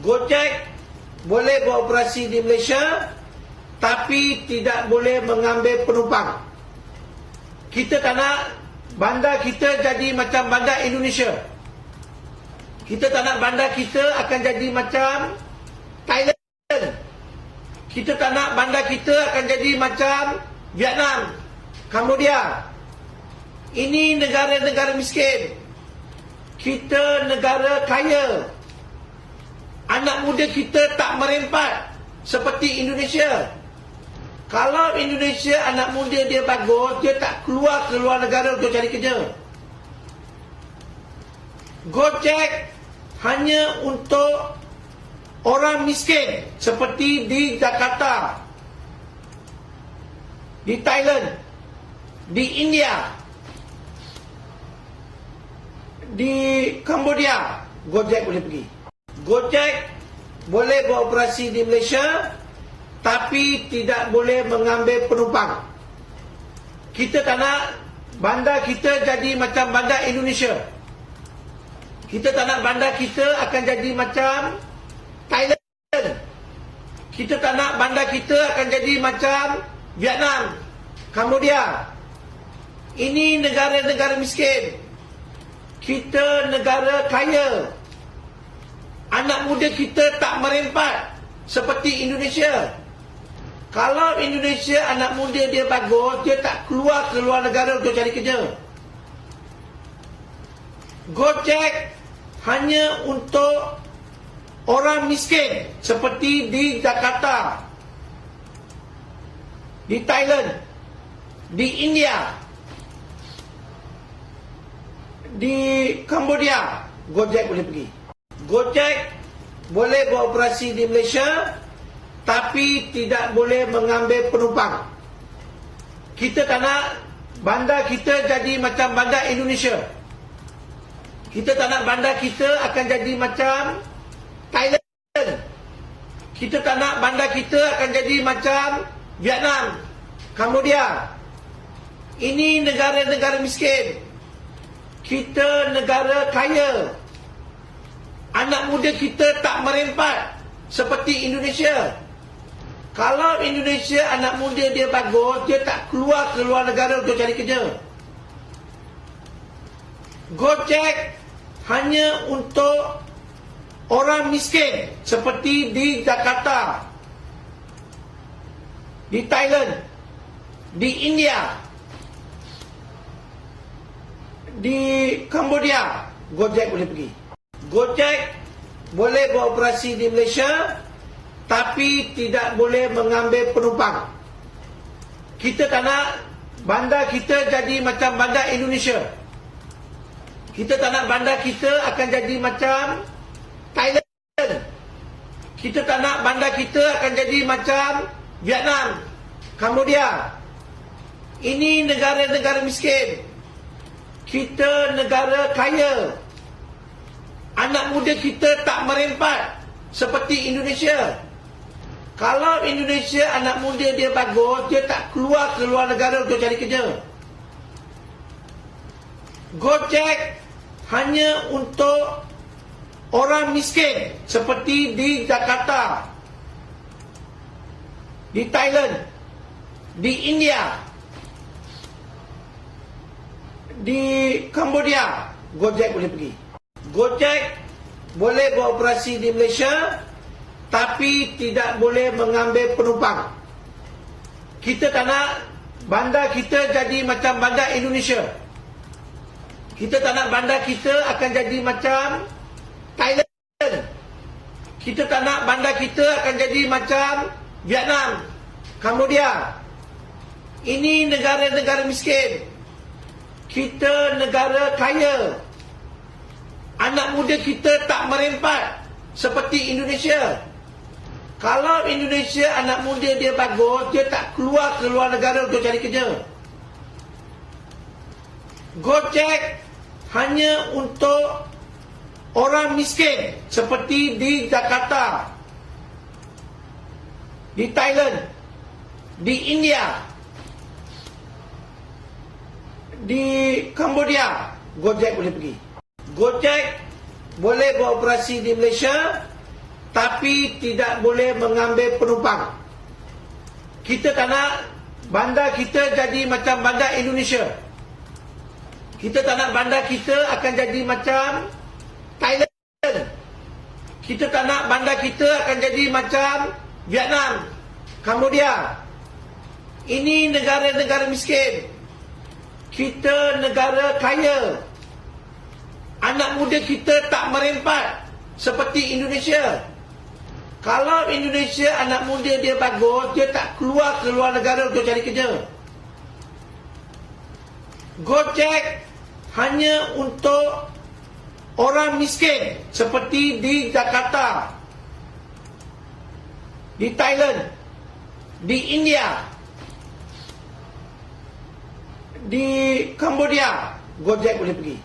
Gojek boleh beroperasi di Malaysia, tapi tidak boleh mengambil penumpang. Kita tak nak bandar kita jadi macam bandar Indonesia. Kita tak nak bandar kita akan jadi macam Thailand. Kita tak nak bandar kita akan jadi macam Vietnam, Cambodia. Ini negara-negara miskin. Kita negara kaya. Anak muda kita tak merempat seperti Indonesia. Kalau Indonesia anak muda dia bagus, dia tak keluar negara untuk cari kerja. Gojek hanya untuk orang miskin seperti di Jakarta, di Thailand, di India, di Cambodia. Gojek boleh pergi. Gojek boleh beroperasi di Malaysia, tapi tidak boleh mengambil penumpang. Kita tak nak bandar kita jadi macam bandar Indonesia. Kita tak nak bandar kita akan jadi macam Thailand. Kita tak nak bandar kita akan jadi macam Vietnam, Cambodia. Ini negara-negara miskin. Kita negara kaya. Anak muda kita tak merempat seperti Indonesia. Kalau Indonesia anak muda dia bagus, dia tak keluar negara untuk cari kerja. Gojek hanya untuk orang miskin seperti di Jakarta, di Thailand, di India, di Cambodia. Gojek boleh pergi. Gojek boleh beroperasi di Malaysia, tapi tidak boleh mengambil penumpang. Kita tak nak bandar kita jadi macam bandar Indonesia. Kita tak nak bandar kita akan jadi macam Thailand. Kita tak nak bandar kita akan jadi macam Vietnam, Cambodia. Ini negara-negara miskin. Kita negara kaya. Anak muda kita tak merempat seperti Indonesia. Kalau Indonesia anak muda dia bagus, dia tak keluar negara untuk cari kerja. Gojek hanya untuk orang miskin seperti di Jakarta, di Thailand, di India, di Cambodia. Gojek boleh pergi. Gojek boleh beroperasi di Malaysia, tapi tidak boleh mengambil penumpang. Kita tak nak bandar kita jadi macam bandar Indonesia. Kita tak nak bandar kita akan jadi macam Thailand. Kita tak nak bandar kita akan jadi macam Vietnam, Cambodia. Ini negara-negara miskin. Kita negara kaya. Anak muda kita tak merempat seperti Indonesia. Kalau Indonesia anak muda dia bagus, dia tak keluar negara untuk cari kerja. Gojek hanya untuk orang miskin seperti di Jakarta, di Thailand, di India, di Cambodia. Gojek boleh pergi. Gojek boleh beroperasi di Malaysia, tapi tidak boleh mengambil penumpang. Kita tak nak bandar kita jadi macam bandar Indonesia. Kita tak nak bandar kita akan jadi macam Thailand. Kita tak nak bandar kita akan jadi macam Vietnam, Cambodia. Ini negara-negara miskin. Kita negara kaya. Anak muda kita tak merempat seperti Indonesia. Kalau Indonesia anak muda dia bagus, dia tak keluar negara untuk cari kerja. Gojek hanya untuk orang miskin seperti di Jakarta, di Thailand, di India, di Cambodia. Gojek boleh pergi. Gojek boleh beroperasi di Malaysia, tapi tidak boleh mengambil penumpang. Kita tak nak bandar kita jadi macam bandar Indonesia. Kita tak nak bandar kita akan jadi macam Thailand. Kita tak nak bandar kita akan jadi macam Vietnam, Cambodia. Ini negara-negara miskin. Kita negara kaya. Anak muda kita tak merempat seperti Indonesia. Kalau Indonesia anak muda dia bagus, dia tak keluar negara untuk cari kerja. Gojek hanya untuk orang miskin seperti di Jakarta, di Thailand, di India, di Cambodia. Gojek boleh pergi.